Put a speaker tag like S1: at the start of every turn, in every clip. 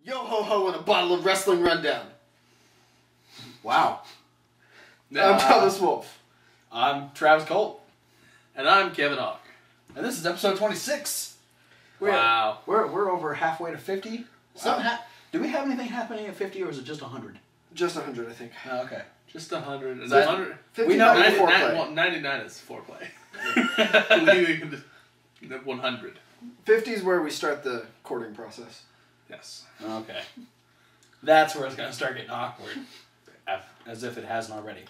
S1: Yo ho ho and a bottle of wrestling rundown.
S2: Wow.
S1: I'm Thomas Wolf.
S2: I'm Travis Colt.
S3: And I'm Kevin Hawk.
S2: And this is episode 26.
S3: Wow.
S2: We're over halfway to 50.
S1: Wow.
S2: Do we have anything happening at 50 or is it just 100?
S1: Just 100, I think.
S2: Oh, okay.
S3: Just 100. Is
S2: that-
S3: 100?
S1: 50
S2: We know-
S1: might be
S3: 99,
S1: foreplay.
S3: 99 is foreplay. Leaving the 100.
S1: 50 is where we start the courting process.
S3: Yes.
S2: Okay. That's where it's going to start getting awkward. As if it hasn't already.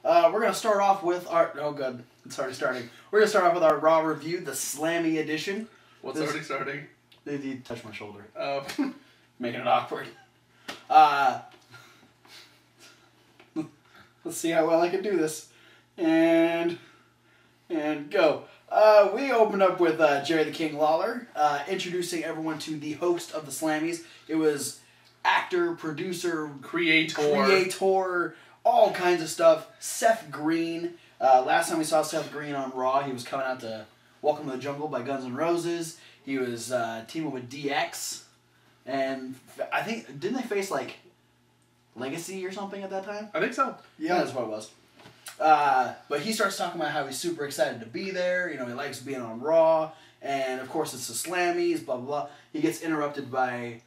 S2: We're going to start off with our... Oh, good. It's already starting. We're going to start off with our Raw review, the Slammy edition.
S3: What's
S2: This-
S3: already starting?
S2: You touched my shoulder.
S3: Making
S2: Making it awkward. Let's see how well I can do this. And go. We opened up with Jerry the King Lawler, introducing everyone to the host of the Slammies. It was actor, producer, creator, all kinds of stuff. Seth Green. Last time we saw Seth Green on Raw, he was coming out to Welcome to the Jungle by Guns N' Roses. He was teaming with DX. And I think, didn't they face like Legacy or something at that time?
S3: I think so.
S2: Yeah, that's what it was. But he starts talking about how he's super excited to be there. You know, he likes being on Raw. And, of course, it's the Slammies, blah, blah, blah. He gets interrupted by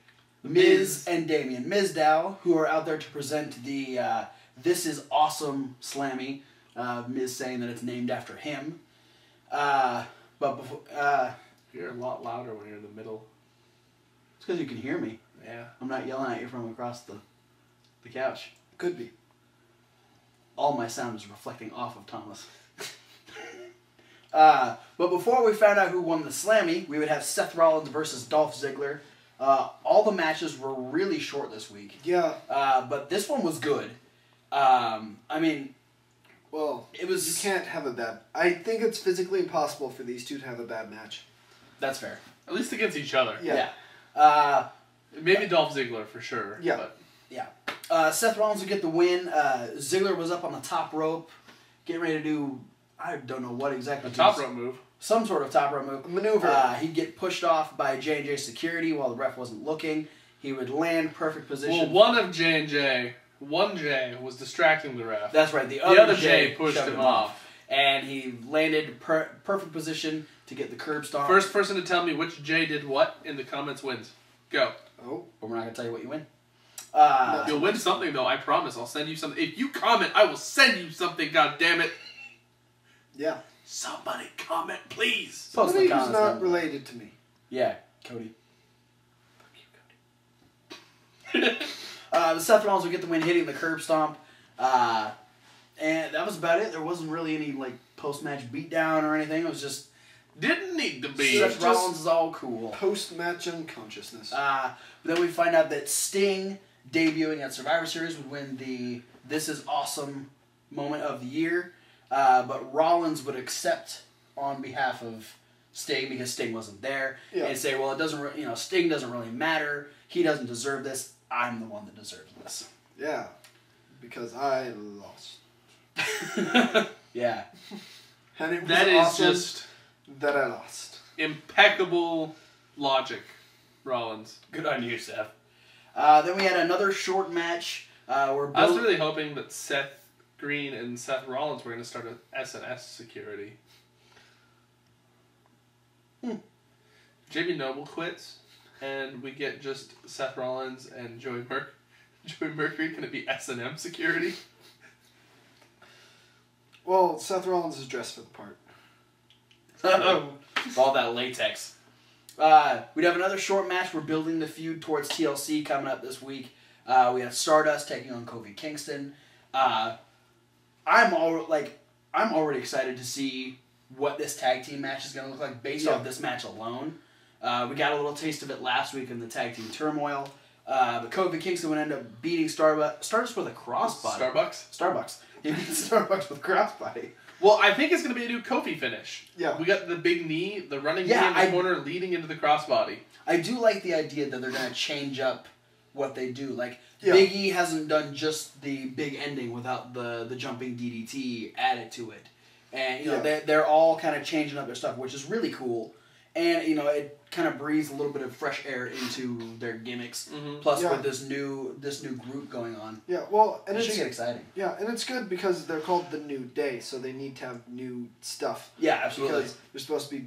S2: Miz and Damien Mizdow, who are out there to present the This Is Awesome Slammy. Miz saying that it's named after him. But before...
S3: You're a lot louder when you're in the middle.
S2: It's because you can hear me.
S3: Yeah.
S2: I'm not yelling at you from across the couch.
S1: Could be.
S2: All my sound is reflecting off of Thomas. But before we found out who won the Slammy, we would have Seth Rollins versus Dolph Ziggler. All the matches were really short this week.
S1: Yeah.
S2: But this one was good. I mean...
S1: Well,
S2: it was...
S1: You can't have a bad... I think it's physically impossible for these two to have a bad match.
S2: That's fair.
S3: At least against each other.
S1: Yeah.
S3: Maybe Dolph Ziggler for sure.
S1: Yeah.
S3: But
S2: Yeah. Seth Rollins would get the win. Ziggler was up on the top rope, getting ready to do... I don't know what exactly.
S3: a top rope move.
S2: Some sort of top rope move.
S1: Maneuver.
S2: He'd get pushed off by J&J security while the ref wasn't looking. He would land perfect position.
S3: Well, one of J&J, one J, was distracting the ref.
S2: That's right. The
S3: other
S2: other
S3: J pushed
S2: shoved
S3: him off.
S2: And he landed perfect position to get the curb stomp.
S3: First person to tell me which J did what in the comments wins. Go.
S1: Oh.
S2: But we're not going to tell you what you win.
S3: You'll win something, though. I promise. I'll send you something. If you comment, I will send you something, God damn it.
S1: Yeah.
S3: Somebody comment, please.
S2: Post
S1: Somebody
S2: in the
S1: who's
S2: comments
S1: not
S2: down
S1: related to me.
S2: Yeah, Cody. Seth Rollins would get the win hitting the curb stomp. And that was about it. There wasn't really any like post-match beatdown or anything. It was just...
S3: Didn't need to be.
S2: Seth Rollins is all cool.
S1: Post-match unconsciousness.
S2: Then we find out that Sting, debuting at Survivor Series, would win the This Is Awesome moment of the year. But Rollins would accept on behalf of Sting because Sting wasn't there.
S1: Yeah.
S2: And say, well, it doesn't, Sting doesn't really matter. He doesn't deserve this. I'm the one that deserves this.
S1: Yeah. Because I lost.
S2: Yeah.
S1: And it was
S3: That is
S1: awesome
S3: just
S1: that I lost.
S3: impeccable logic, Rollins.
S2: Good on you, Seth. Then we had another short match where
S3: I was
S2: Bill...
S3: really hoping that Seth Green and Seth Rollins were going to start a SNS security. Jamie Noble quits, and we get just Seth Rollins and Joey Mercury. Can it be S&M security?
S1: Well, Seth Rollins is dressed for the part.
S2: All that latex. We'd have another short match. We're building the feud towards TLC coming up this week. We have Stardust taking on Kofi Kingston. I'm already excited to see what this tag team match is going to look like based off this match alone. We got a little taste of it last week in the tag team turmoil. But Kofi Kingston would end up beating Stardust with a crossbody. Starbucks. He beat Starbucks with a crossbody.
S3: Well, I think it's going to be a new Kofi finish.
S1: Yeah.
S3: We got the big knee, the running knee in the corner leading into the crossbody.
S2: I do like the idea that they're going to change up what they do. Like, Big E hasn't done just the big ending without the jumping DDT added to it. And, they're all kind of changing up their stuff, which is really cool. And, you know, it kind of breathes a little bit of fresh air into their gimmicks.
S3: Mm-hmm.
S2: Plus, with this new group going on.
S1: Yeah, well, and
S2: it should get exciting.
S1: Yeah, and it's good because they're called the New Day, so they need to have new stuff.
S2: Yeah, absolutely.
S1: Because they're supposed to be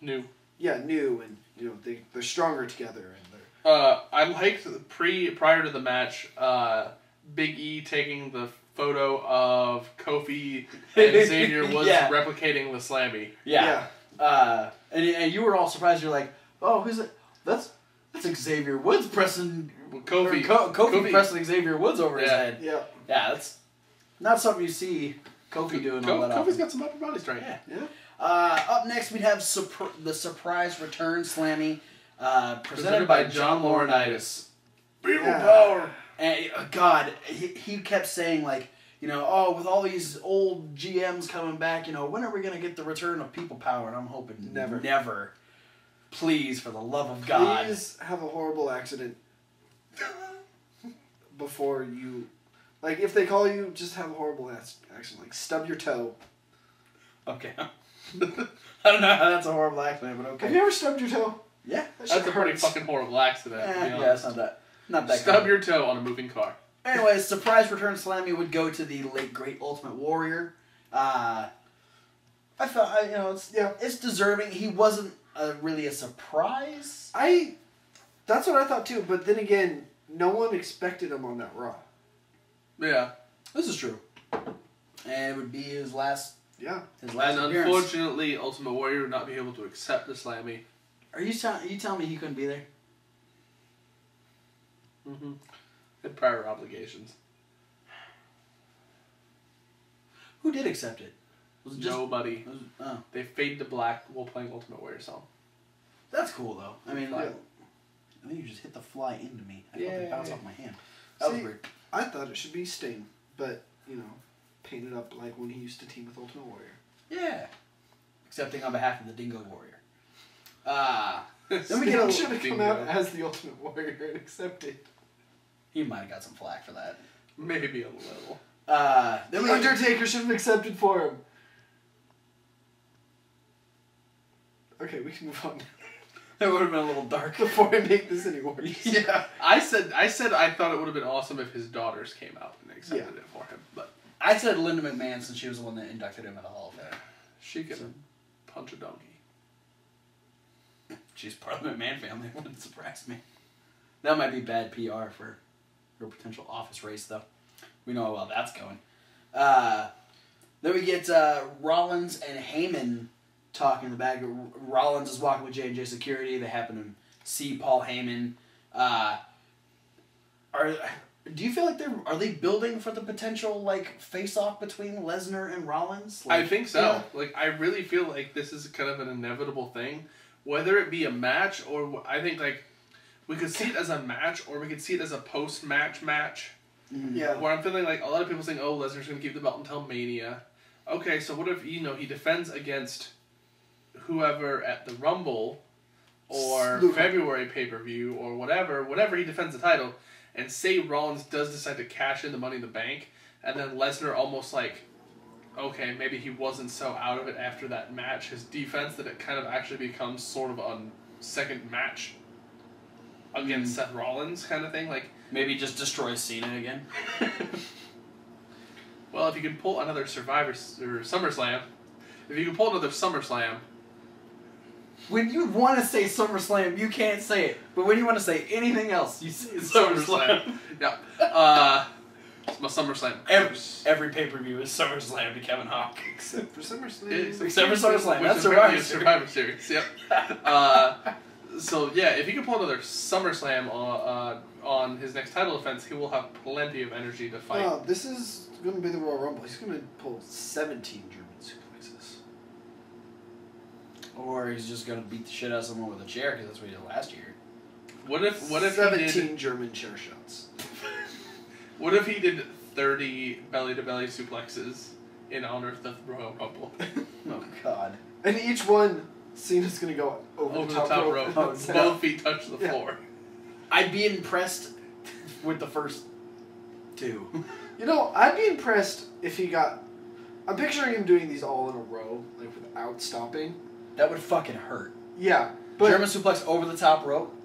S3: new.
S1: Yeah, new, and you know they're stronger together, and they're.
S3: I liked prior to the match, Big E taking the photo of Kofi and Xavier Woods replicating the Slammy.
S2: Yeah. And you were all surprised. You're like, oh, who's it? That's Xavier Woods pressing
S3: Kofi.
S2: Kofi pressing Xavier Woods over his head.
S1: Yeah.
S2: Yeah, that's not something you see Kofi doing all that often.
S3: Kofi's got some upper body strength.
S1: Yeah.
S2: Up next, we'd have the surprise return Slammy, presented by John Laurinaitis.
S3: People power.
S2: And God, he kept saying like, you know, oh, with all these old GMs coming back, you know, when are we gonna get the return of people power? And I'm hoping never. Please, for the love of God.
S1: Please have a horrible accident before you, like, if they call you, just have a horrible accident, like stub your toe.
S2: Okay. I don't know how that's a horrible accident, but okay.
S1: Have you ever stubbed your toe?
S2: Yeah.
S3: That's a pretty fucking horrible accident.
S2: Yeah, it's not that.
S3: Stub your toe on a moving car.
S2: Anyways, surprise return Slammy would go to the late great Ultimate Warrior. I thought, you know, it's deserving. He wasn't really a surprise.
S1: That's what I thought too. But then again, no one expected him on that Raw.
S3: Yeah,
S2: this is true. And it would be his last.
S1: Yeah.
S2: His last
S3: and
S2: appearance.
S3: Unfortunately, Ultimate Warrior would not be able to accept the Slammy.
S2: Are you telling me he couldn't be there?
S3: Mm-hmm. Had prior obligations.
S2: Who did accept it? Was it just
S3: nobody? They fade to black while playing Ultimate Warrior song.
S2: That's cool though. I mean, I think you just hit the fly into me. I felt it bounce off my hand. That was weird.
S1: I thought it should be Sting, but you know, painted up like when he used to team with Ultimate Warrior.
S2: Yeah. Accepting on behalf of the Dingo Warrior.
S1: Then we should have come out as the Ultimate Warrior and accepted.
S2: He might have got some flack for that.
S3: Maybe a little.
S1: Then the Undertaker should have accepted for him. Okay, we can move on.
S2: That would have been a little dark
S1: before I make this any worse.
S2: Yeah.
S3: I said I thought it would have been awesome if his daughters came out and accepted it for him. But
S2: I said Linda McMahon since she was the one that inducted him in the Hall of Fame.
S3: She can punch a donkey.
S2: She's part of the McMahon family. It wouldn't surprise me. That might be bad PR for her potential office race, though. We know how well that's going. Then we get Rollins and Heyman talking in the back. Rollins is walking with J&J Security. They happen to see Paul Heyman. Do you feel like are they building for the potential like face-off between Lesnar and Rollins? Like,
S3: I think so. Yeah. Like I really feel like this is kind of an inevitable thing, whether it be a match or I think like we could see it as a match or we could see it as a post-match match.
S2: Mm-hmm.
S1: Yeah.
S3: Where I'm feeling like a lot of people saying, "Oh, Lesnar's going to keep the belt until Mania." Okay, so what if he defends against whoever at the Rumble or February pay-per-view or whatever he defends the title, and say Rollins does decide to cash in the Money in the Bank, and then Lesnar almost like, okay, maybe he wasn't so out of it after that match, his defense, that it kind of actually becomes sort of a second match against Seth Rollins kind of thing, like
S2: maybe just destroy Cena again.
S3: Well, if you can pull another SummerSlam,
S2: when you want to say SummerSlam, you can't say it. But when you want to say anything else, you say SummerSlam.
S3: Yeah. It's my SummerSlam.
S2: Every pay-per-view is SummerSlam to Kevin Hawk.
S1: Except for SummerSlam.
S2: Except for SummerSlam. That's
S3: Survivor Series. Yep. So, yeah, if he can pull another SummerSlam on his next title defense, he will have plenty of energy to fight.
S1: Oh, this is going to be the Royal Rumble. He's going to pull 17 German suplexes.
S2: Or he's just going to beat the shit out of someone with a chair, because that's what he did last year.
S3: What if
S1: 17 German chair shots.
S3: What if he did 30 belly-to-belly suplexes in honor of the Royal Rumble?
S2: Oh, God.
S1: And each one, Cena's going to go over the top rope.
S3: Both feet touch the floor.
S2: I'd be impressed with the first two.
S1: You know, I'd be impressed if he got... I'm picturing him doing these all in a row, like without stopping.
S2: That would fucking hurt.
S1: Yeah. But
S2: German suplex over the top rope.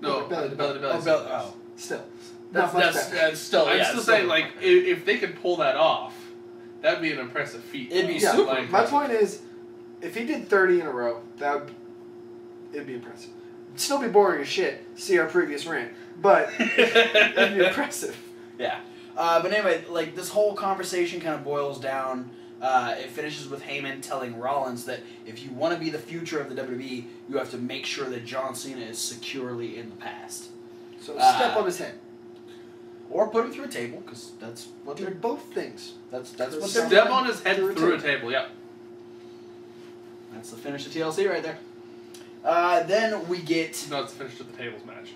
S3: No,
S1: belly to belly.
S3: belly.
S2: Oh.
S1: Still.
S2: That's still,
S3: I'm
S2: yeah,
S3: still
S2: it's
S3: saying, like, if they could pull that off, that'd be an impressive feat.
S2: It'd be
S1: Yeah.
S2: super
S3: Like,
S1: My point is, if he did 30 in a row, it'd be impressive. It'd still be boring as shit. See our previous rant. But it'd be impressive.
S2: Yeah. But anyway, like, this whole conversation kind of boils down. It finishes with Heyman telling Rollins that if you want to be the future of the WWE, you have to make sure that John Cena is securely in the past.
S1: So step on his head.
S2: Or put him through a table, because that's what
S1: They're
S2: they're...
S1: both things.
S2: That's what they're
S3: Step
S2: doing.
S3: on his head through a table, yep.
S2: That's the finish of TLC right there. Then we get...
S3: No, it's the finish of the tables match.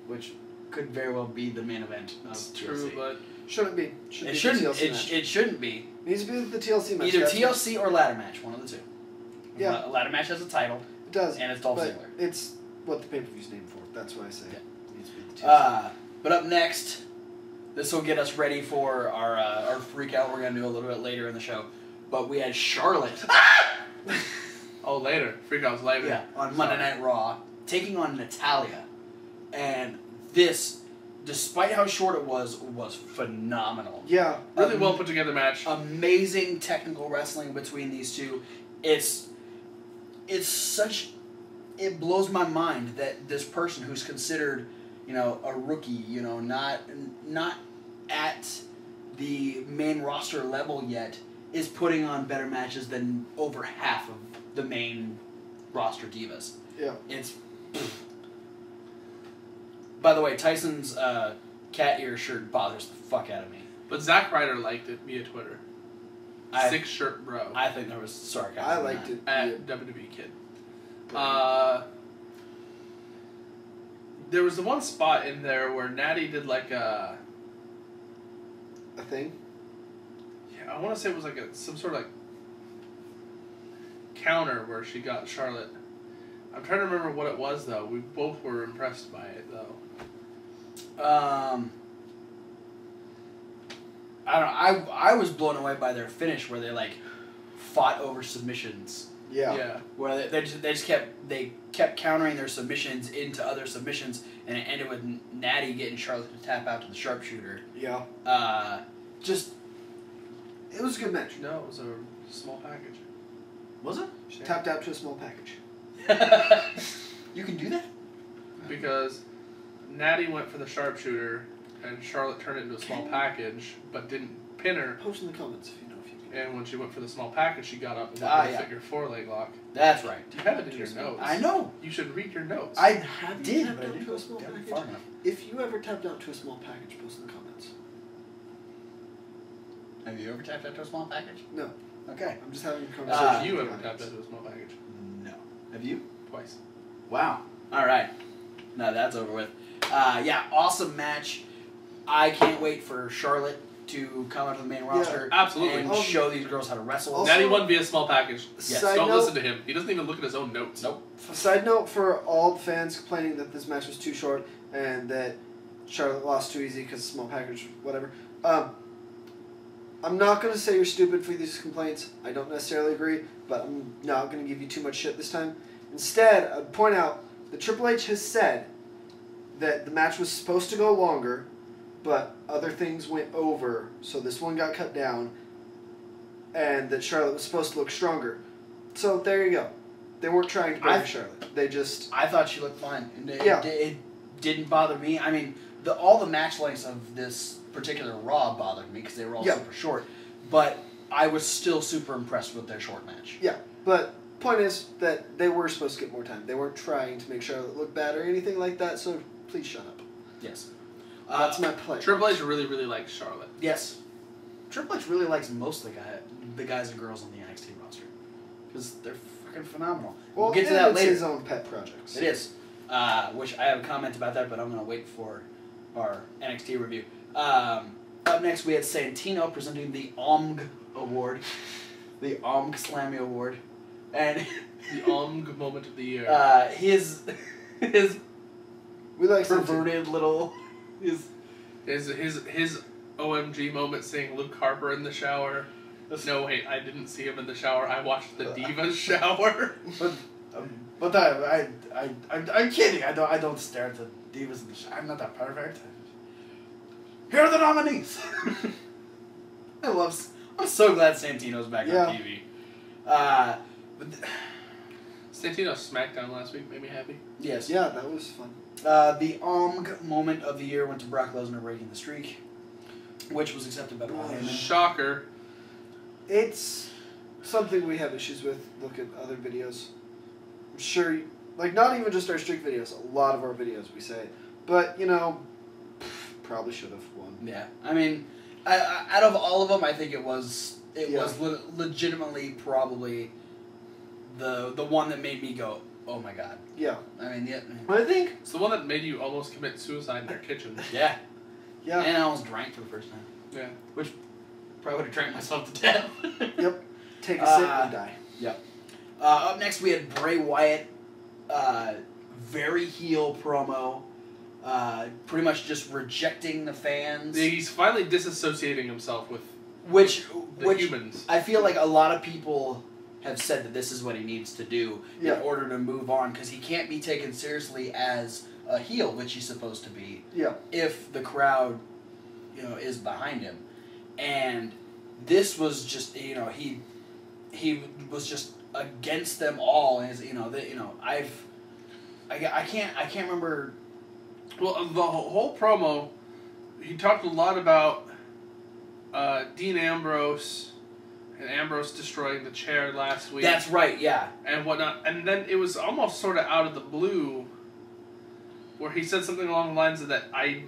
S2: Which could very well be the main event of
S3: It's
S2: TLC.
S3: true, but...
S1: Shouldn't be.
S2: It shouldn't. It shouldn't be.
S1: Needs to be the TLC match.
S2: Either
S1: That's
S2: TLC or ladder match, one of the two.
S1: Yeah.
S2: A ladder match has a title,
S1: It does.
S2: and it's Dolph
S1: But
S2: Ziggler.
S1: it's what the pay-per-view's named for. That's why I say
S2: Yeah.
S1: it needs to be the TLC.
S2: But up next, this will get us ready for our freak out. We're gonna do a little bit later in the show, but we had Charlotte.
S3: Oh, later. Freak out's later.
S2: Yeah, on Monday Night Raw, taking on Natalya, and this, despite how short it was phenomenal.
S1: Yeah.
S3: Really well put together match.
S2: Amazing technical wrestling between these two. It's such... It blows my mind that this person who's considered, a rookie, not at the main roster level yet, is putting on better matches than over half of the main roster divas.
S1: Yeah.
S2: It's... By the way, Tyson's cat ear shirt bothers the fuck out of me.
S3: But Zack Ryder liked it via Twitter. 6 shirt bro.
S2: I think there was sarcasm.
S1: I liked it.
S3: At WWE Kid. There was the one spot in there where Natty did like a
S1: thing?
S3: Yeah, I want to say it was like some sort of like counter where she got Charlotte. I'm trying to remember what it was though. We both were impressed by it though.
S2: I don't know. I was blown away by their finish where they like fought over submissions.
S1: Yeah.
S2: Where they just kept countering their submissions into other submissions, and it ended with Natty getting Charlotte to tap out to the sharpshooter.
S1: Yeah.
S2: It was a good match.
S3: No, it was a small package.
S2: Was it?
S1: Tapped out to a small package.
S2: You can do that?
S3: Because Natty went for the sharpshooter, and Charlotte turned it into a small package, but didn't pin her.
S1: Post in the comments if you know if you can.
S3: And when she went for the small package, she got up and went for the figure 4 leg lock.
S2: That's right.
S3: You have it in your notes.
S2: I know.
S3: You should read your notes.
S2: I
S1: Have you
S2: did,
S1: tapped
S2: but I
S1: out
S2: didn't
S1: to
S2: go
S1: a small
S2: down
S1: package?
S2: far enough.
S1: If you ever tapped out to a small package, post in the comments.
S2: Have you ever tapped out to a small package?
S1: No.
S2: Okay.
S1: I'm just having a
S3: So
S1: conversation.
S3: have you
S1: with
S3: ever
S1: the
S3: tapped
S1: audience.
S3: into a small package?
S2: No. Have you?
S3: Twice.
S2: Wow. All right. Now that's over with. Yeah, awesome match. I can't wait for Charlotte to come out of the main roster
S3: absolutely.
S2: and show these girls how to wrestle.
S1: Also-
S3: Natty won via small package.
S2: Yes.
S1: Side
S3: Don't
S1: note,
S3: listen to him. He doesn't even look at his own notes.
S2: Nope.
S1: Side note for all the fans complaining that this match was too short and that Charlotte lost too easy because small package, whatever. I'm not going to say you're stupid for these complaints. I don't necessarily agree, but I'm not going to give you too much shit this time. Instead, I'd point out that Triple H has said that the match was supposed to go longer, but other things went over, so this one got cut down, and that Charlotte was supposed to look stronger. So there you go. They weren't trying to break Charlotte. They just...
S2: I thought she looked fine.
S1: Yeah.
S2: It didn't bother me. I mean, all the match lengths of this particular Raw bothered me because they were all super short, but I was still super impressed with their short match.
S1: Yeah, but point is that they were supposed to get more time. They weren't trying to make Charlotte look bad or anything like that, so please shut up.
S2: Yes.
S1: That's my play.
S3: Triple H really, really likes Charlotte.
S2: Yes. Triple H really likes most of the guys and girls on the NXT roster because they're fucking phenomenal.
S1: Well,
S2: We'll get to that
S1: it's
S2: later.
S1: his own pet projects.
S2: It is. Which I have a comment about that, but I'm going to wait for our NXT review. Up next, we had Santino presenting the OMG Award. The OMG Slammy Award. And
S3: The OMG moment of the year.
S2: his
S1: We like
S2: perverted little...
S3: His OMG moment seeing Luke Harper in the shower. No, wait, I didn't see him in the shower. I watched the Divas shower.
S2: But I'm kidding. I don't stare at the Divas in the shower. I'm not that perfect. Here are the nominees. I'm so glad Santino's back on TV.
S3: Santino's SmackDown last week made me happy.
S2: Yes.
S1: Yeah, that was fun.
S2: The OMG moment of the year went to Brock Lesnar breaking the streak, which was accepted by Paul Heyman.
S3: Shocker.
S1: It's something we have issues with. Look at other videos. I'm sure, not even just our streak videos, a lot of our videos we say. But, probably should have won.
S2: Yeah. I mean, out of all of them, I think it was legitimately probably the one that made me go, oh my god.
S1: Yeah.
S2: I mean,
S1: I think
S3: it's the one that made you almost commit suicide in your kitchen.
S2: Yeah.
S1: Yeah.
S2: And I almost drank for the first time.
S3: Yeah.
S2: Which probably would have drank myself to death.
S1: Yep. Take a sip and die.
S2: Yep. Up next, we had Bray Wyatt. Very heel promo. Pretty much just rejecting the fans.
S3: He's finally disassociating himself with
S2: which
S3: humans.
S2: I feel like a lot of people have said that this is what he needs to do in order to move on, because he can't be taken seriously as a heel, which he's supposed to be.
S1: Yeah.
S2: If the crowd, is behind him, and this was just he was just against them all. And I can't remember.
S3: Well, the whole promo, he talked a lot about Dean Ambrose and Ambrose destroying the chair last week.
S2: That's right, yeah.
S3: And whatnot. And then it was almost sort of out of the blue where he said something along the lines of that I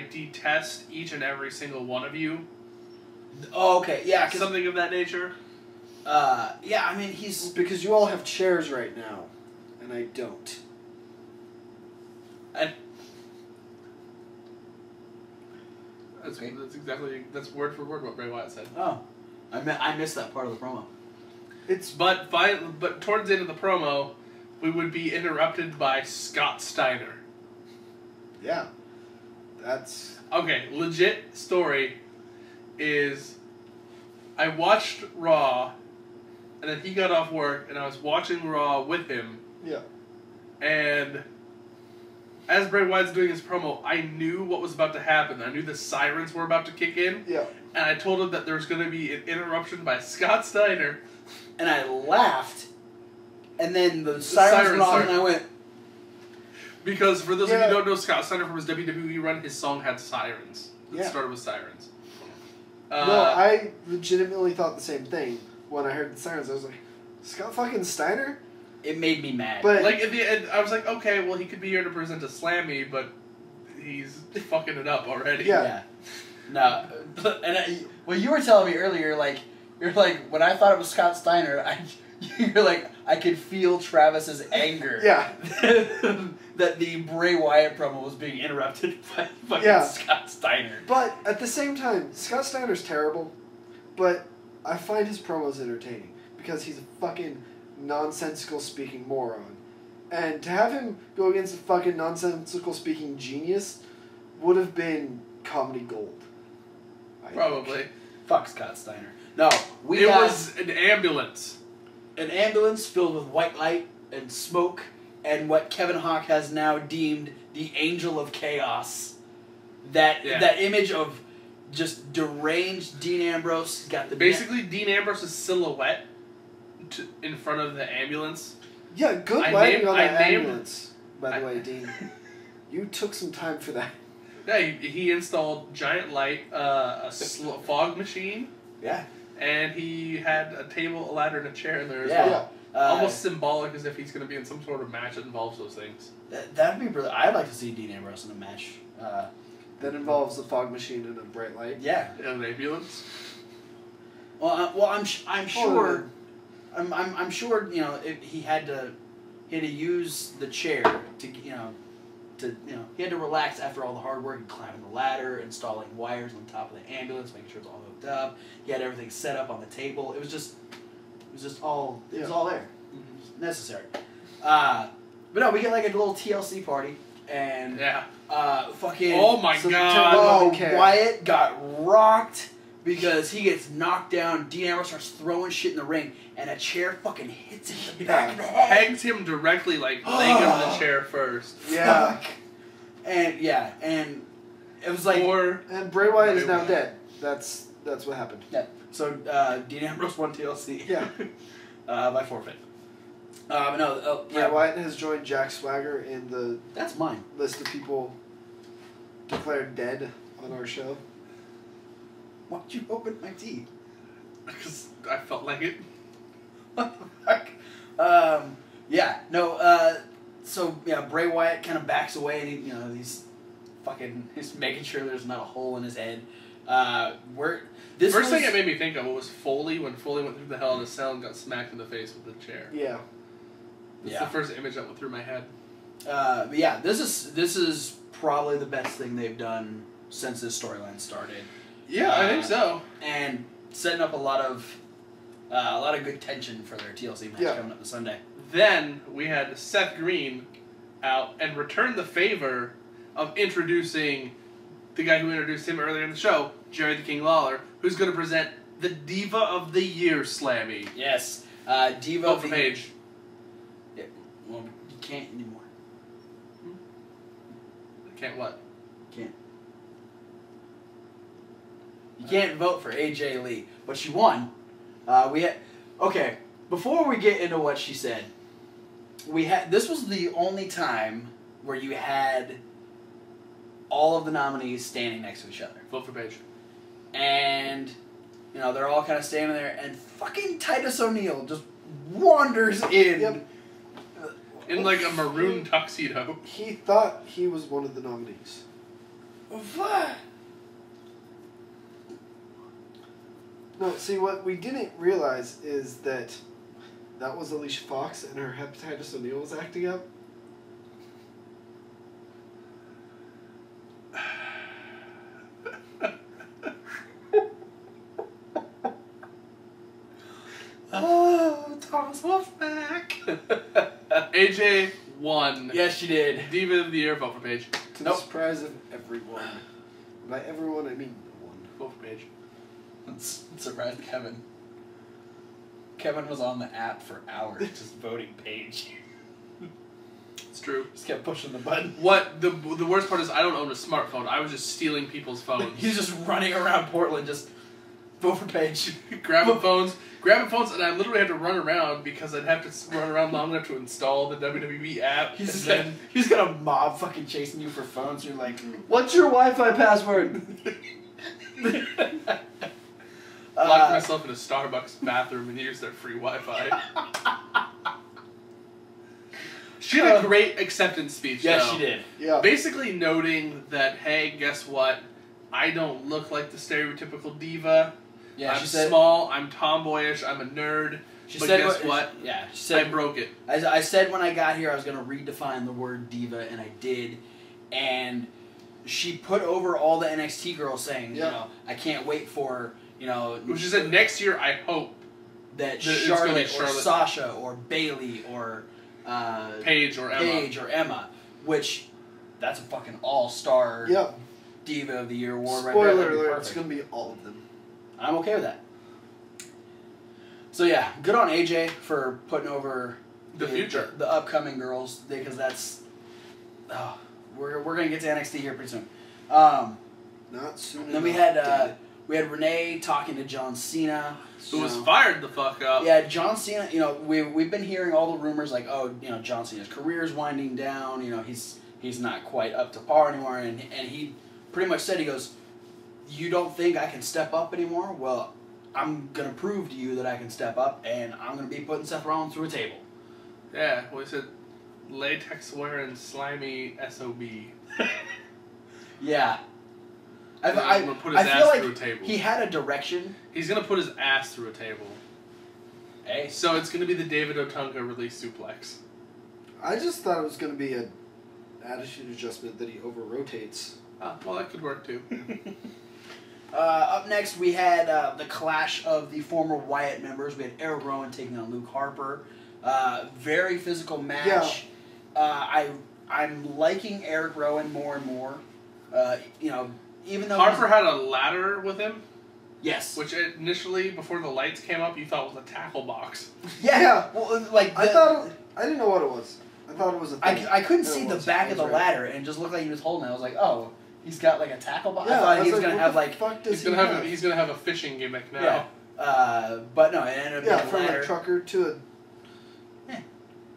S3: detest each and every single one of you.
S2: Oh, okay, yeah.
S3: Something of that nature.
S2: Yeah, I mean, he's...
S1: Because you all have chairs right now, and I don't.
S3: That's word for word what Bray Wyatt said.
S2: Oh. I missed that part of the promo.
S3: But towards the end of the promo, we would be interrupted by Scott Steiner.
S1: Yeah. That's...
S3: Okay, legit story is I watched Raw, and then he got off work, and I was watching Raw with him.
S1: Yeah.
S3: And as Bray Wyatt's doing his promo, I knew what was about to happen. I knew the sirens were about to kick in.
S1: Yeah.
S3: And I told him that there was going to be an interruption by Scott Steiner.
S2: And I laughed, and then the sirens went off, and I went...
S3: Because for those of you who don't know Scott Steiner from his WWE run, his song had sirens. It started with sirens.
S1: No, I legitimately thought the same thing when I heard the sirens. I was like, Scott fucking Steiner?
S2: It made me mad.
S1: But
S3: at the end, I was like, okay, well, he could be here to present a Slammy, but he's fucking it up already.
S2: Yeah. No, and what you were telling me earlier, you're like, when I thought it was Scott Steiner, you're like, I could feel Travis's anger.
S1: Yeah.
S2: That the Bray Wyatt promo was being interrupted by fucking Scott Steiner.
S1: But at the same time, Scott Steiner's terrible, but I find his promos entertaining because he's a fucking nonsensical speaking moron. And to have him go against a fucking nonsensical speaking genius would have been comedy gold.
S3: Probably.
S2: Fuck Scott Steiner. No,
S3: it was an ambulance.
S2: An ambulance filled with white light and smoke and what Kevin Hawk has now deemed the Angel of Chaos. That image of just deranged Dean Ambrose got the...
S3: Basically, Dean Ambrose's silhouette in front of the ambulance.
S1: Yeah, good lighting on that ambulance, by the way, Dean. You took some time for that.
S3: Yeah, he installed giant light, a fog machine.
S2: Yeah.
S3: And he had a table, a ladder, and a chair in there as well. Almost symbolic, as if he's going to be in some sort of match that involves those things.
S2: That'd be brilliant. I'd like to see Dean Ambrose in a match.
S1: That involves a fog machine and a bright light.
S2: Yeah.
S3: And an ambulance.
S2: Well, I'm sure. I'm sure. He had to use the chair to he had to relax after all the hard work and climbing the ladder, installing wires on top of the ambulance, making sure it's all hooked up. He had everything set up on the table. It was all there. Mm-hmm. It was necessary. But no, we get like a little TLC party, and fucking
S3: oh my god,
S2: Wyatt got rocked because he gets knocked down. Dean Ambrose starts throwing shit in the ring, and a chair fucking hits him in the back of the head.
S3: Pegs him directly, like, laying him in the chair first.
S1: Yeah.
S2: Fuck. And it was like...
S1: And Bray Wyatt is now dead. That's what happened.
S2: Yeah. So, Dean Ambrose won TLC.
S1: Yeah.
S2: By forfeit. But no,
S1: Bray Wyatt has joined Jack Swagger in the
S2: that's mine.
S1: list of people declared dead on our show.
S2: Why'd you open my tea?
S3: Because I felt like it.
S2: What the fuck? Yeah, no, so, yeah, Bray Wyatt kind of backs away and, he's making sure there's not a hole in his head.
S3: First thing it made me think of was Foley, when Foley went through the Hell in a Cell and got smacked in the face with the chair.
S1: Yeah.
S3: That's the first image that went through my head.
S2: But yeah, this is probably the best thing they've done since this storyline started.
S3: Yeah, I think so.
S2: And setting up a lot of good tension for their TLC match coming up this Sunday.
S3: Then we had Seth Green out and return the favor of introducing the guy who introduced him earlier in the show, Jerry the King Lawler, who's going to present the Diva of the Year Slammy.
S2: Yes, Diva
S3: of the Page.
S2: Yeah, well, you can't anymore.
S3: Can't what?
S2: Can't. You can't vote for AJ Lee, but she won. Okay. Before we get into what she said, this was the only time where you had all of the nominees standing next to each other.
S3: Vote for Page.
S2: And, they're all kind of standing there, and fucking Titus O'Neil just wanders in.
S1: Yep.
S3: In like a maroon tuxedo.
S1: He thought he was one of the nominees.
S2: What?
S1: No, see, what we didn't realize is that was Alicia Fox and her Hepatitis O'Neil was acting up.
S2: Oh, Thomas Wolfpack.
S3: AJ won.
S2: Yes, she did.
S3: Diva of the Year, vote for Page.
S1: To the surprise of everyone. By everyone, I mean no one.
S3: Vote for Page.
S2: It's surprised Kevin. Kevin was on the app for hours just voting Page.
S3: It's true.
S2: Just kept pushing the button.
S3: What the worst part is, I don't own a smartphone. I was just stealing people's phones.
S2: He's just running around Portland, just vote for Page.
S3: grabbing phones, and I literally had to run around because I'd have to run around long enough to install the WWE app.
S2: He's got a mob fucking chasing you for phones. You're like,
S1: what's your Wi-Fi password?
S3: Locked myself in a Starbucks bathroom and used their free Wi-Fi. She had a great acceptance speech,
S2: yes,
S3: though.
S2: she did.
S1: Yeah.
S3: Basically noting that, hey, guess what? I don't look like the stereotypical diva.
S2: Yeah,
S3: I'm
S2: she said,
S3: small, I'm tomboyish, I'm a nerd. But guess what?
S2: Yeah, she said,
S3: I broke it.
S2: I said when I got here I was going to redefine the word diva, and I did. And she put over all the NXT girls saying, I can't wait for,
S3: Which she said, next year I hope
S2: that
S3: it's gonna be
S2: Charlotte or Sasha or Bayley or
S3: Paige or
S2: Emma, which that's a fucking all-star Diva of the Year award right there.
S1: Spoiler alert, it's going to be all of them.
S2: I'm okay with that. So yeah, good on AJ for putting over
S3: the future,
S2: the upcoming girls, because that's we're gonna get to NXT here pretty soon.
S1: Not soon.
S2: And then we had Renee talking to John Cena,
S3: who was fired the fuck up.
S2: Yeah, John Cena. We've been hearing all the rumors like, John Cena's career's winding down. He's not quite up to par anymore, and he pretty much said, he goes, you don't think I can step up anymore? Well, I'm going to prove to you that I can step up, and I'm going to be putting Seth Rollins through a table.
S3: Yeah, well, he said, latex-wearing slimy SOB.
S2: Yeah.
S3: I feel
S2: through
S3: like a table.
S2: He had a direction.
S3: He's going to put his ass through a table.
S2: Hey.
S3: So it's going to be the David Otunga release suplex.
S1: I just thought it was going to be an attitude adjustment that he over-rotates.
S3: Well, that could work too.
S2: Up next, we had the clash of the former Wyatt members. We had Eric Rowan taking on Luke Harper. Very physical match. Yeah. I'm liking Eric Rowan more and more. Even though
S3: Harper had a ladder with him.
S2: Yes.
S3: Which initially, before the lights came up, you thought was a tackle box.
S2: Yeah. Well, like
S1: I didn't know what it was. I thought it was a thing.
S2: I couldn't see the back of the ladder, and it just looked like he was holding it. I was like, oh, he's got like a tackle box.
S1: Yeah,
S2: I thought he was gonna have like.
S3: He's gonna have a fishing gimmick now.
S2: Yeah. But no, it ended up being
S1: from
S2: a ladder.
S1: a trucker to a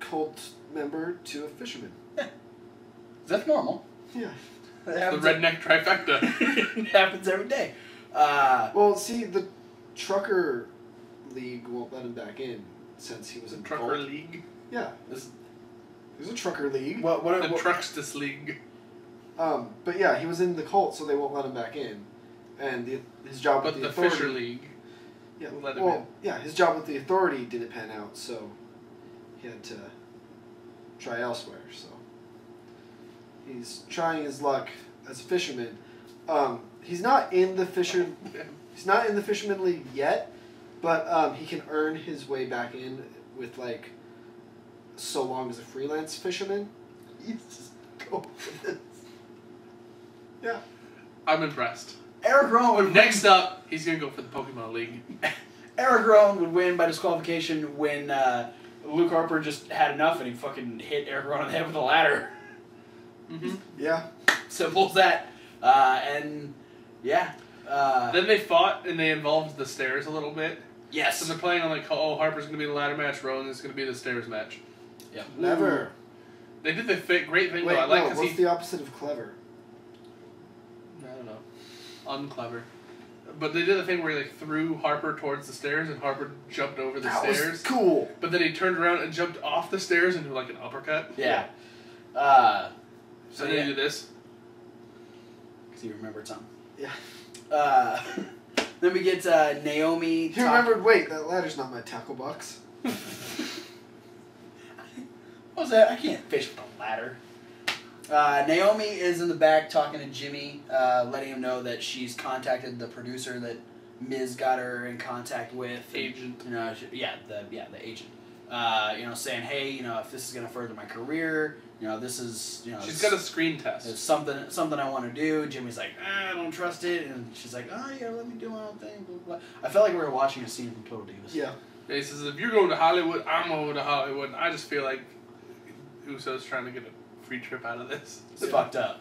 S1: Colt member to a fisherman.
S2: Yeah. That's normal.
S1: Yeah.
S3: The redneck trifecta.
S2: It happens every day.
S1: Well, see, the trucker league won't let him back in since he was in
S3: Trucker
S1: Colt.
S3: League.
S1: Yeah, there's a trucker league.
S2: What
S3: the Truckstus League.
S1: But yeah, he was in the Colt, so they won't let him back in, and his job with the authority.
S3: Fisher League.
S1: Yeah,
S3: let him in.
S1: Yeah, his job with the authority didn't pan out, so he had to try elsewhere. So he's trying his luck as a fisherman. He's not in the He's not in the fisherman league yet, but he can earn his way back in with like so long as a freelance fisherman. He's just go with this. Yeah.
S3: I'm impressed.
S2: Eric Rowan would
S3: Next up, he's gonna go for the Pokemon League.
S2: Eric Rowan would win by disqualification when Luke Harper just had enough and he fucking hit Eric Rowan on the head with a ladder.
S3: Mm-hmm.
S1: Yeah.
S2: Simple as that. And yeah.
S3: Then they fought and they involved the stairs a little bit.
S2: Yes.
S3: So they're playing on like, oh, Harper's gonna be the ladder match, Rowan is gonna be the stairs match.
S2: Yep.
S1: Never.
S3: They did the great thing
S1: Wait,
S3: though. I like
S1: what's the opposite of clever?
S3: I don't know. Unclever. But they did the thing where he like threw Harper towards the stairs and Harper jumped over the stairs.
S1: That was cool.
S3: But then he turned around and jumped off the stairs into like an uppercut.
S2: Yeah.
S3: So then he did this.
S2: Because he remembered something.
S1: Yeah.
S2: Then we get Naomi.
S1: He remembered, wait, that ladder's not my tackle box.
S2: What was that? I can't fish with a ladder. Naomi is in the back talking to Jimmy, letting him know that she's contacted the producer that Miz got her in contact with.
S3: Agent.
S2: You know, the agent. Saying, hey, if this is gonna further my career, this is,
S3: She's got a screen test.
S2: It's something I want to do. Jimmy's like, I don't trust it, and she's like, oh yeah, let me do my own thing. Blah, blah, blah. I felt like we were watching a scene from Total Divas.
S1: Yeah.
S3: He says, if you're going to Hollywood, I'm going to Hollywood. I just feel like Uso's trying to get a free trip out of this.
S2: It's fucked up.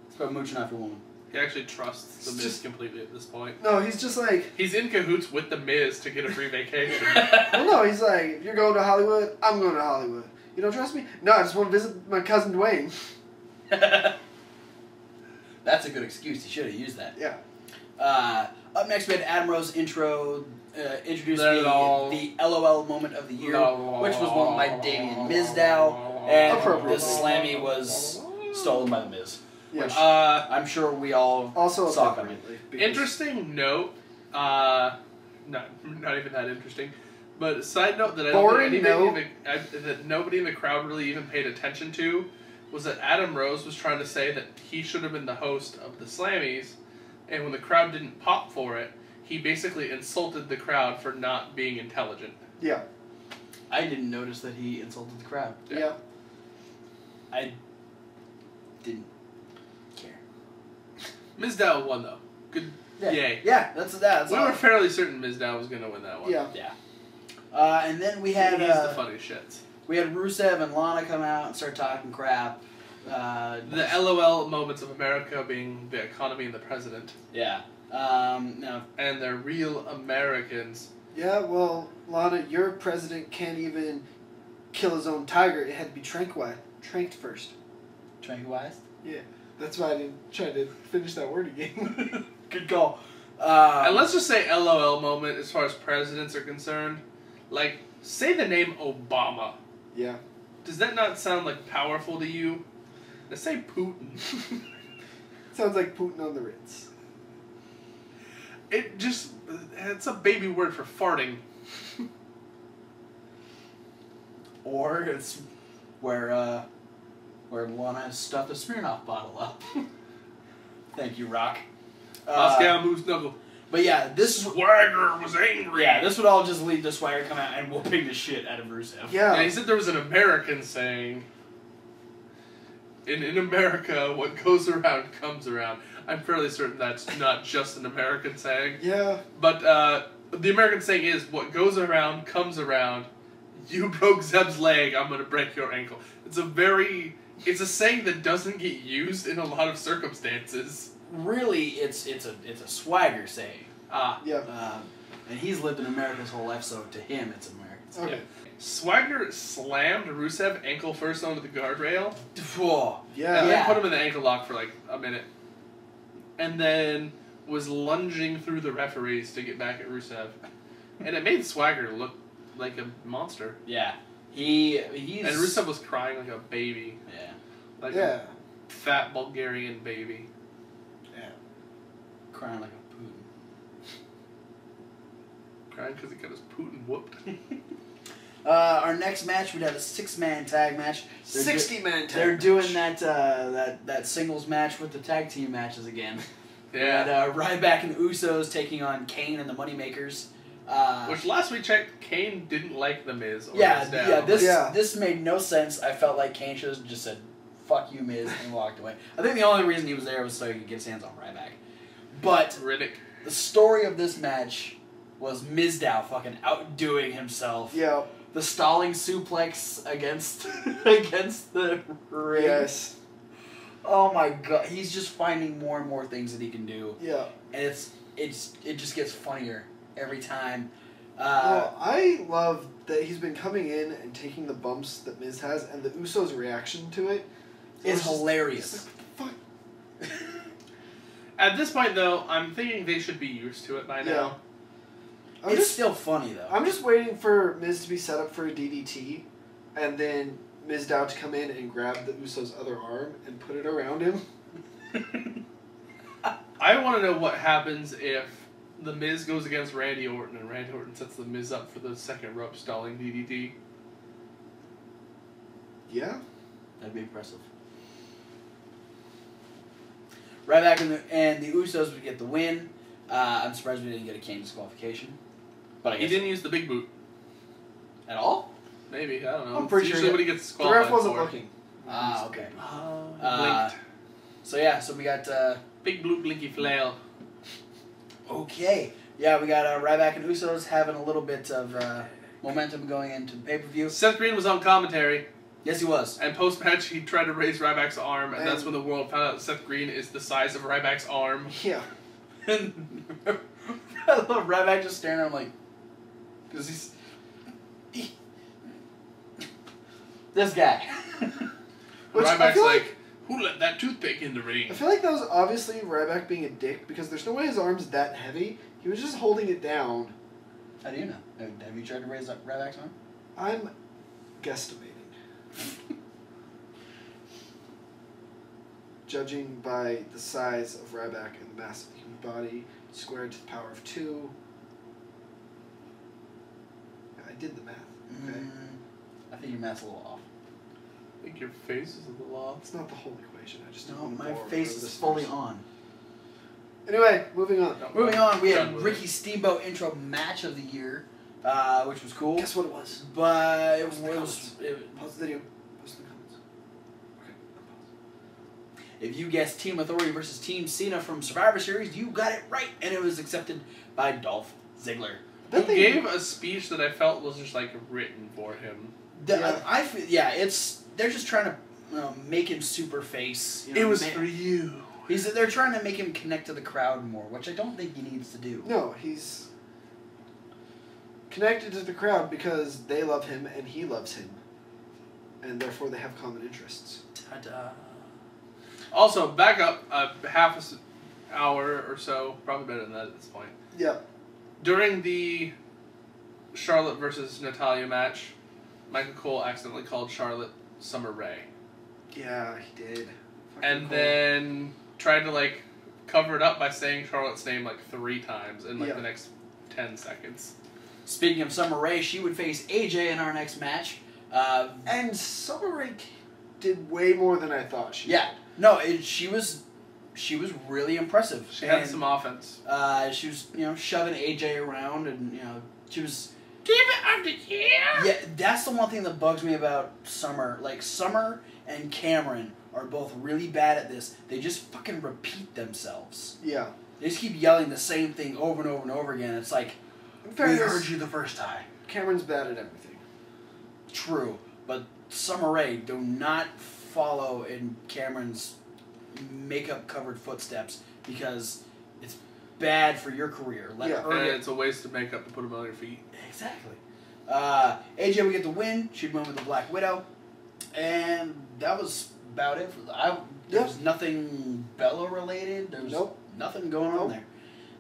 S2: It's about mooching after a woman.
S3: He actually trusts the Miz completely at this point.
S1: No, he's just like...
S3: He's in cahoots with the Miz to get a free vacation.
S1: Well, no, he's like, if you're going to Hollywood, I'm going to Hollywood. You don't trust me? No, I just want to visit my cousin Dwayne.
S2: That's a good excuse. He should have used that.
S1: Yeah.
S2: Up next, we had Adam Rose introducing the LOL moment of the year, which was one by Damien Mizdow, and this Slammy was stolen by the Miz.
S1: Yeah.
S2: Which I'm sure we all
S1: also
S2: saw coming.
S3: Interesting note. Not even that interesting. But side note that that nobody in the crowd really even paid attention to was that Adam Rose was trying to say that he should have been the host of the Slammies, and when the crowd didn't pop for it, he basically insulted the crowd for not being intelligent.
S1: Yeah.
S2: I didn't notice that he insulted the crowd.
S1: Yeah.
S2: I didn't care.
S3: Mizdow won though. Good.
S2: Yeah.
S3: Yay.
S2: Yeah, that's
S3: we were fairly certain Mizdow was going to win that one.
S1: Yeah.
S2: Yeah. And then we had
S3: he's the funny shits.
S2: We had Rusev and Lana come out and start talking crap.
S3: The LOL moments of America being the economy and the president.
S2: Yeah. No.
S3: And they're real Americans.
S1: Yeah, well, Lana, your president can't even kill his own tiger. It had to be tranked first.
S2: Tranquilized?
S1: Yeah. That's why I didn't try to finish that word again.
S2: Good call.
S3: And let's just say LOL moment as far as presidents are concerned. Like, say the name Obama.
S1: Yeah.
S3: Does that not sound like powerful to you? Now say Putin.
S1: Sounds like Putin on the Ritz.
S3: It's a baby word for farting.
S2: Or it's where Lana has stuffed a Smirnoff bottle up. Thank you, Rock.
S3: Moscow Moose Knuckle.
S2: But yeah,
S3: Swagger was angry.
S2: Yeah, this would all just lead to Swagger come out and whooping the shit out of Rusev.
S1: Yeah.
S3: He said there was an American saying. in America, what goes around comes around. I'm fairly certain that's not just an American saying.
S1: Yeah.
S3: But the American saying is, what goes around comes around. You broke Zeb's leg, I'm gonna break your ankle. It's a saying that doesn't get used in a lot of circumstances.
S2: Really, it's a swagger saying.
S1: Yeah.
S2: And he's lived in America his whole life, so to him, it's American.
S1: Okay.
S3: Yeah. Swagger slammed Rusev ankle first onto the guardrail.
S2: Whoa.
S1: Yeah.
S3: And then put him in the ankle lock for like a minute. And then was lunging through the referees to get back at Rusev. And it made Swagger look like a monster.
S2: Yeah. He's...
S3: And Rusev was crying like a baby.
S2: Yeah.
S3: Like a fat Bulgarian baby.
S1: Yeah.
S2: Crying like a Putin.
S3: Crying because he got his Putin whooped.
S2: Our next match, we'd have a 6-man tag match.
S1: 60-man tag
S2: They're
S1: match.
S2: doing that singles match with the tag team matches again.
S3: Yeah.
S2: And Ryback and the Usos taking on Kane and the Moneymakers.
S3: Which last we checked, Kane didn't like the Miz. Or
S2: Yeah,
S3: Miz down.
S2: yeah. This made no sense. I felt like Kane should have just said, "Fuck you, Miz," and walked away. I think the only reason he was there was so he could get his hands on Ryback. But
S3: Riddick.
S2: the story of this match was Mizdow fucking outdoing himself.
S1: Yeah.
S2: The stalling suplex against against the ring.
S1: Yes.
S2: Oh my god, he's just finding more and more things that he can do,
S1: Yeah.
S2: and it just gets funnier every time.
S1: Well, I love that he's been coming in and taking the bumps that Miz has, and the Usos' reaction to it
S2: It's
S1: just-
S2: hilarious.
S1: It's like, fuck.
S3: At this point, though, I'm thinking they should be used to it by now.
S2: It's still funny though.
S1: I'm just waiting for Miz to be set up for a DDT, and then Miz Dow to come in and grab the Usos' other arm and put it around him.
S3: I want to know what happens if the Miz goes against Randy Orton and Randy Orton sets the Miz up for the second rope stalling DDT.
S1: Yeah.
S2: That'd be impressive. Ryback and the Usos would get the win. I'm surprised we didn't get a Kane disqualification. But I
S3: He
S2: guess
S3: didn't use the big boot.
S2: at all?
S3: Maybe, I don't know.
S1: I'm pretty
S3: It's
S1: sure
S3: usually
S1: he-
S3: when he gets
S1: The
S3: disqualified
S1: ref wasn't
S3: for it.
S1: looking.
S2: Okay.
S3: Blinked.
S2: So yeah, so we got
S3: Big blue blinky flail.
S2: okay. Yeah, we got Ryback and Usos having a little bit of momentum going into the pay-per-view.
S3: Seth Green was on commentary,
S2: Yes, he was.
S3: and post-match he tried to raise Ryback's arm, and that's
S1: And-
S3: when the world found out Seth Green is the size of Ryback's arm.
S1: Yeah.
S2: And I love Ryback just staring at him like, because this guy.
S1: Which I
S3: Ryback's
S1: feel
S3: like, who let that toothpick in the ring?
S1: I feel like that was obviously Ryback being a dick, because there's no way his arm's that heavy. He was just holding it down.
S2: How do you know? Have you tried to raise up Ryback's arm?
S1: I'm guesstimating. Judging by the size of Ryback and the mass of the human body, squared to the power of 2. I did the math, okay?
S2: I think your math's a little off.
S3: I think your face is a little off.
S1: It's not the whole equation, I just
S2: No,
S1: don't
S2: my
S1: bore
S2: face
S1: the
S2: is fully
S1: listeners.
S2: on.
S1: Anyway, moving on.
S3: No,
S2: Moving on, we
S3: done
S2: had
S3: with
S2: Ricky Steamboat intro match of the year, which was cool.
S1: Guess what it was?
S2: But it
S1: Post in the
S2: was.
S1: Pause the video. Post in the comments. Okay,
S2: If you guessed Team Authority versus Team Cena from Survivor Series, you got it right, and it was accepted by Dolph Ziggler.
S3: Who
S1: That thing-
S3: gave a speech that I felt was just like written for him.
S2: I feel, they're just trying to make him super face. You know,
S3: you.
S2: They're trying to make him connect to the crowd more, which I don't think he needs to do.
S1: No, he's connected to the crowd because they love him and he loves him. And therefore they have common interests.
S2: Ta-da.
S3: Also, back up a half an hour or so, probably better than that at this point.
S1: Yeah.
S3: During the Charlotte versus Natalia match, Michael Cole accidentally called Charlotte Summer Rae.
S1: Yeah, he did. Fucking
S3: And
S1: cool.
S3: then tried to cover it up by saying Charlotte's name 3 times in
S1: Yeah.
S3: the next 10 seconds.
S2: Speaking of Summer Rae, she would face AJ in our next match.
S1: And Summer Rae did way more than I thought she
S2: Yeah, no, she was really impressive.
S3: She had
S2: And,
S3: some offense.
S2: She was shoving AJ around, and she was.
S3: Give it up to here!
S2: Yeah, that's the one thing that bugs me about Summer. Like Summer and Cameron are both really bad at this. They just fucking repeat themselves.
S1: Yeah.
S2: They just keep yelling the same thing over and over and over again. It's like, we heard you the first time.
S1: Cameron's bad at everything.
S2: True, but Summer Rae, do not follow in Cameron's makeup-covered footsteps because it's bad for your career. Let her
S3: and it's a waste of makeup to put them on your feet.
S2: Exactly. AJ would get the win. She'd win with the Black Widow. And that was about it. There was nothing Bella-related. There was nothing going on there.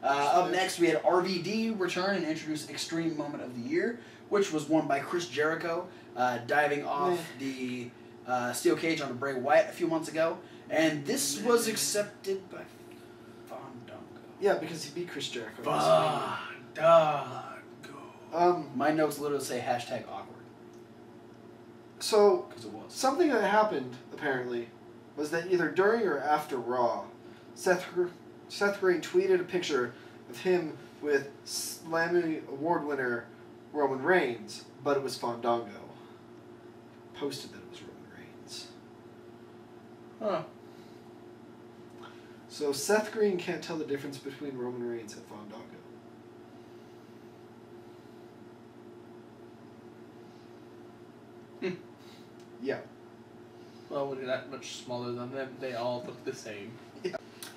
S2: Up next, we had RVD return and introduce Extreme Moment of the Year, which was won by Chris Jericho, diving off the steel cage onto Bray Wyatt a few months ago. And this was accepted by Fandango.
S1: Yeah, because he beat Chris Jericho.
S3: Fandango.
S2: My notes literally say hashtag awkward.
S1: So,
S2: Because it was.
S1: something that happened, apparently, was that either during or after Raw, Seth Green tweeted a picture of him with Slammy Award winner Roman Reigns, but it was Fandango. Posted that it was Roman Reigns.
S3: Huh.
S1: So Seth Green can't tell the difference between Roman Reigns and Fandango. Yeah.
S3: Well, when you're that much smaller than them, they all look the same.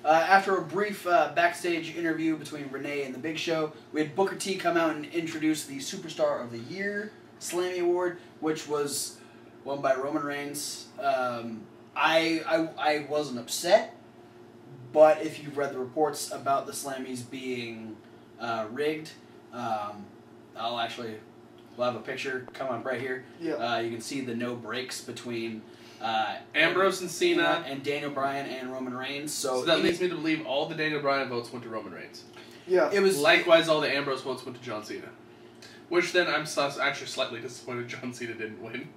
S2: After a brief backstage interview between Renee and The Big Show, we had Booker T come out and introduce the Superstar of the Year Slammy Award, which was won by Roman Reigns. I wasn't upset, but if you've read the reports about the Slammies being rigged, we'll have a picture come up right here.
S1: Yeah.
S2: You can see the no breaks between
S3: Ambrose and Cena.
S2: And Daniel Bryan and Roman Reigns.
S3: So that leads me to believe all the Daniel Bryan votes went to Roman Reigns.
S1: Yeah.
S2: It was
S3: Likewise, all the Ambrose votes went to John Cena. Which then I'm actually slightly disappointed John Cena didn't win.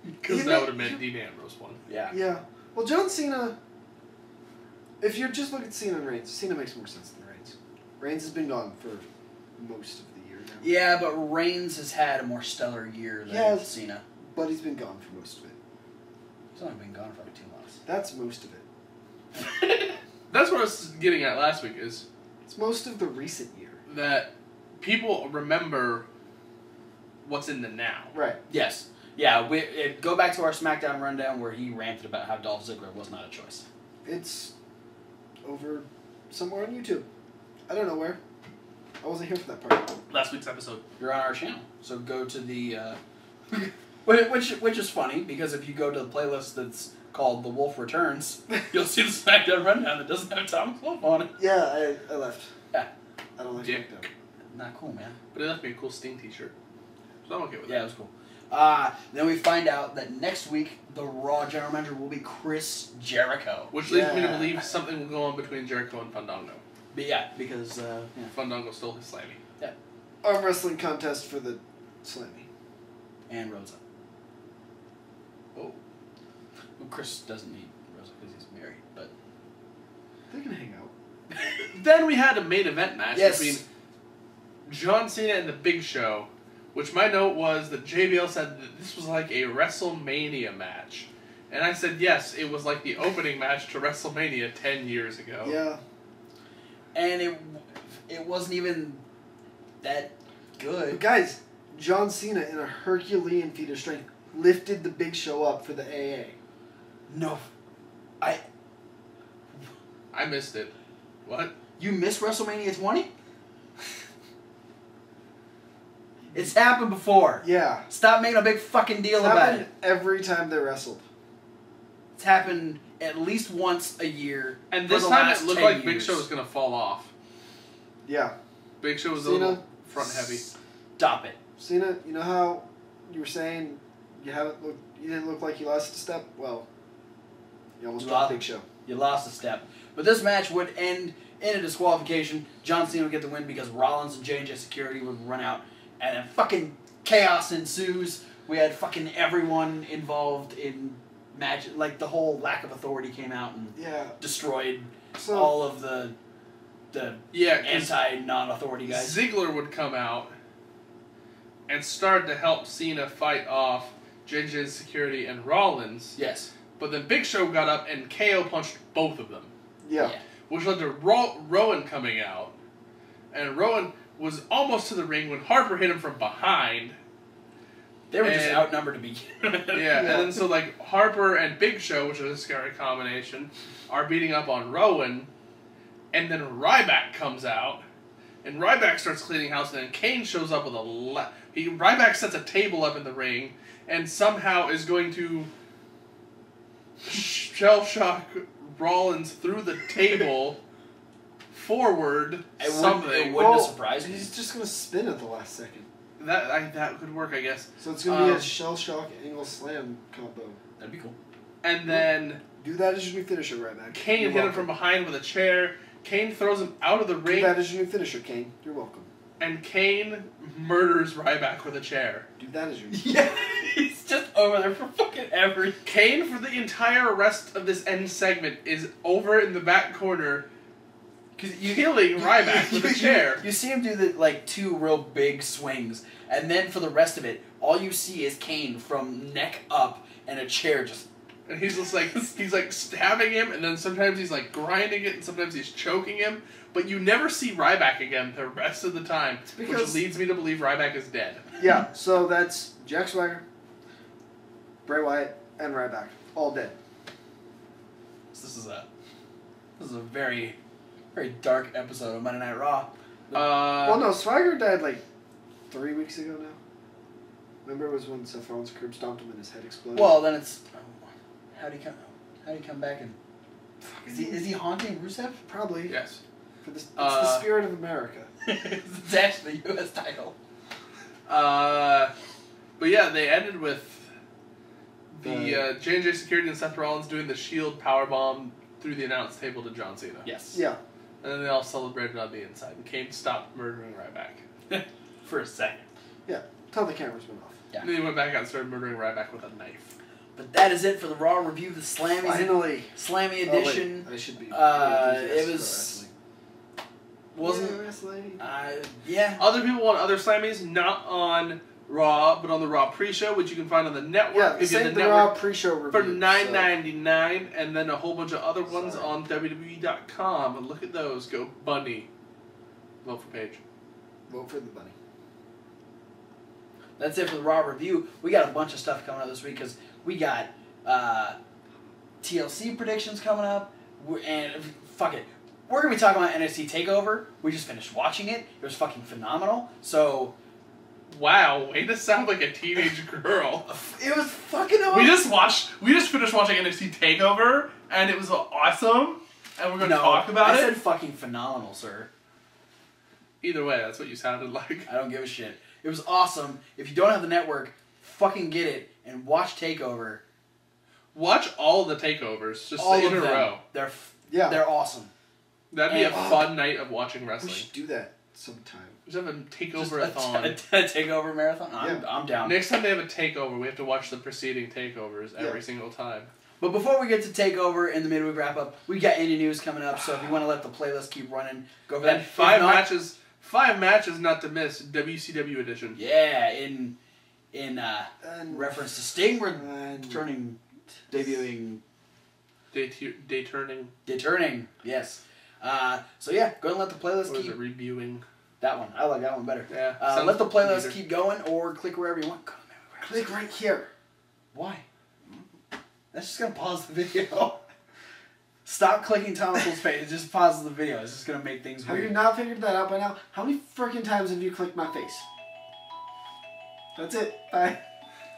S3: Because that would have meant Dean Ambrose won.
S2: Yeah.
S1: Yeah. Well, John Cena, if you're just looking at Cena and Reigns, Cena makes more sense than Reigns. Reigns has been gone for most of the year now.
S2: Yeah, but Reigns has had a more stellar year than Cena.
S1: But he's been gone for most of it.
S2: He's only been gone for like 2 months.
S1: That's most of it.
S3: That's what I was getting at last week, is
S1: It's most of the recent year.
S3: that people remember what's in the now.
S1: Right.
S2: Yes. Yeah, go back to our SmackDown rundown where he ranted about how Dolph Ziggler was not a choice.
S1: It's over somewhere on YouTube. I don't know where. I wasn't here for that part.
S3: Last week's episode.
S2: You're on our channel, so go to the... which is funny, because if you go to the playlist that's called The Wolf Returns, you'll see the SmackDown rundown that doesn't have Thomas Wolf on it.
S1: Yeah, I left.
S2: Yeah.
S1: I don't like
S3: Yeah.
S1: SmackDown.
S2: Not cool, man.
S3: But it left me a cool Sting t-shirt. So I'm okay with
S2: Yeah, it
S3: that.
S2: was cool. Then we find out that next week, the Raw General Manager will be Chris Jericho.
S3: Which leads me to believe something will go on between Jericho and Fandango.
S2: But yeah, because,
S3: Fandango stole his Slammy.
S2: Yeah.
S1: Arm wrestling contest for the Slammy.
S2: And Rosa.
S3: Oh.
S2: Well, Chris doesn't need Rosa because he's married, but...
S1: They can hang out.
S3: Then we had a main event match
S2: Yes.
S3: between John Cena and The Big Show, which my note was that JBL said that this was like a WrestleMania match. And I said, yes, it was like the opening match to WrestleMania 10 years ago.
S1: Yeah.
S2: And it wasn't even that
S1: But
S2: good.
S1: guys, John Cena in a Herculean feat of strength lifted the Big Show up for the AA.
S2: No.
S3: I missed it. What?
S2: You missed WrestleMania 20? It's happened before.
S1: Yeah.
S2: Stop making a big fucking deal
S1: It's
S2: about
S1: happened
S2: it.
S1: every time they wrestled.
S2: It's happened at least once a year.
S3: And
S2: for
S3: this
S2: the
S3: time
S2: last
S3: it looked
S2: 10
S3: like Big
S2: years.
S3: Show was going to fall off.
S1: Yeah.
S3: Big Show was a
S1: Cena,
S3: little front heavy.
S2: Stop it.
S1: Cena, you know how you were saying you didn't look like you lost a step? Well, you almost dropped Big Show.
S2: You lost a step. But this match would end in a disqualification. John Cena would get the win because Rollins and J&J Security would run out. And then fucking chaos ensues. We had fucking everyone involved in match. Like, the whole lack of authority came out and destroyed all of the anti-non-authority guys.
S3: Ziggler would come out and start to help Cena fight off JJ Security and Rollins.
S2: Yes.
S3: But then Big Show got up and KO punched both of them.
S1: Yeah.
S3: Which led to Rowan coming out. And Rowan was almost to the ring when Harper hit him from behind.
S2: They were just outnumbered to begin with.
S3: Yeah, and then so like Harper and Big Show, which is a scary combination, are beating up on Rowan. And then Ryback comes out. And Ryback starts cleaning house, and then Kane shows up with Ryback sets a table up in the ring, and somehow is going to shell shock Rollins through the table forward.
S2: It wouldn't surprise me.
S1: He's just gonna spin at the last second.
S3: That could work, I guess.
S1: So it's gonna be a shell shock angle slam combo.
S2: That'd be cool.
S3: And then
S1: do that as your new finisher, Ryback.
S3: Kane hit him from behind with a chair. Kane throws him out of the ring.
S1: Do that as your new finisher, Kane. You're welcome.
S3: And Kane murders Ryback with a chair.
S1: Do that as your new
S2: Yeah, he's just over there for fucking everything.
S3: Kane, for the entire rest of this end segment, is over in the back corner killing Ryback with a chair.
S2: You see him do the two real big swings, and then for the rest of it, all you see is Kane from neck up and a chair just.
S3: And he's just he's stabbing him, and then sometimes he's grinding it, and sometimes he's choking him. But you never see Ryback again the rest of the time, which leads me to believe Ryback is dead.
S1: Yeah, so that's Jack Swagger, Bray Wyatt, and Ryback. All dead.
S2: So this is a very, very dark episode of Monday Night Raw.
S1: Well, no, Swagger died 3 weeks ago now. Remember it was when Seth Rollins curb stomped him and his head exploded?
S2: Well, then it's... How'd he come back and... Is he haunting Rusev?
S1: Probably.
S3: Yes.
S1: It's the spirit of America.
S2: It's actually the U.S. title.
S3: But yeah, they ended with the J&J Security and Seth Rollins doing the Shield powerbomb through the announce table to John Cena.
S2: Yes.
S1: Yeah.
S3: And then they all celebrated on the inside. And Kane stopped murdering Ryback.
S2: For a second.
S1: Yeah. Till the cameras went off.
S2: Yeah.
S3: And then he went back out and started murdering Ryback with a knife.
S2: But that is it for the Raw review, the Slammy
S1: Slammy
S2: edition.
S1: I should be.
S2: It was... Wasn't...
S1: wrestling.
S2: Yeah.
S3: Other people want other Slammies, not on Raw, but on the Raw pre-show, which you can find on the network.
S1: Yeah, the Raw pre-show review.
S3: For $9.99, and then a whole bunch of other ones on WWE.com. And look at those. Go Bunny. Vote for Paige.
S1: Vote for the bunny.
S2: That's it for the Raw review. We got a bunch of stuff coming up this week because we got TLC predictions coming up. And fuck it. We're going to be talking about NXT TakeOver. We just finished watching it. It was fucking phenomenal. So...
S3: Wow, way to sound like a teenage girl.
S2: It was fucking awesome.
S3: We just finished watching NXT TakeOver, and it was awesome, and we're going to talk about it.
S2: I said fucking phenomenal, sir.
S3: Either way, that's what you sounded like.
S2: I don't give a shit. It was awesome. If you don't have the network, fucking get it and watch TakeOver.
S3: Watch all the takeovers, just
S2: all
S3: in
S2: of
S3: a
S2: them.
S3: row.
S2: They're awesome.
S3: That'd be a fun night of watching wrestling.
S1: We should do that sometime.
S3: Just have a takeover-a-thon.
S2: A takeover marathon? I'm down.
S3: Next time they have a takeover, we have to watch the preceding takeovers every single time.
S2: But before we get to TakeOver in the midweek wrap-up, we got indie news coming up, so if you want to let the playlist keep running, go for that.
S3: And five matches not to miss, WCW edition.
S2: Yeah, in reference to Sting, we're debuting... Deturning, yes. So yeah, go and let the playlist keep...
S3: reviewing?
S2: That one. I like that one better.
S3: Yeah.
S2: Let the playlist keep going, or click wherever you want.
S1: Click right here.
S2: Why? That's just going to pause the video. Stop clicking Thomas's face. It just pauses the video. It's just going to make things weird.
S1: Have you not figured that out by now? How many freaking times have you clicked my face? That's it. Bye.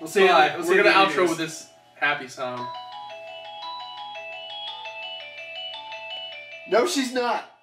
S3: We'll see. We're going to outro with this happy song.
S1: No, she's not.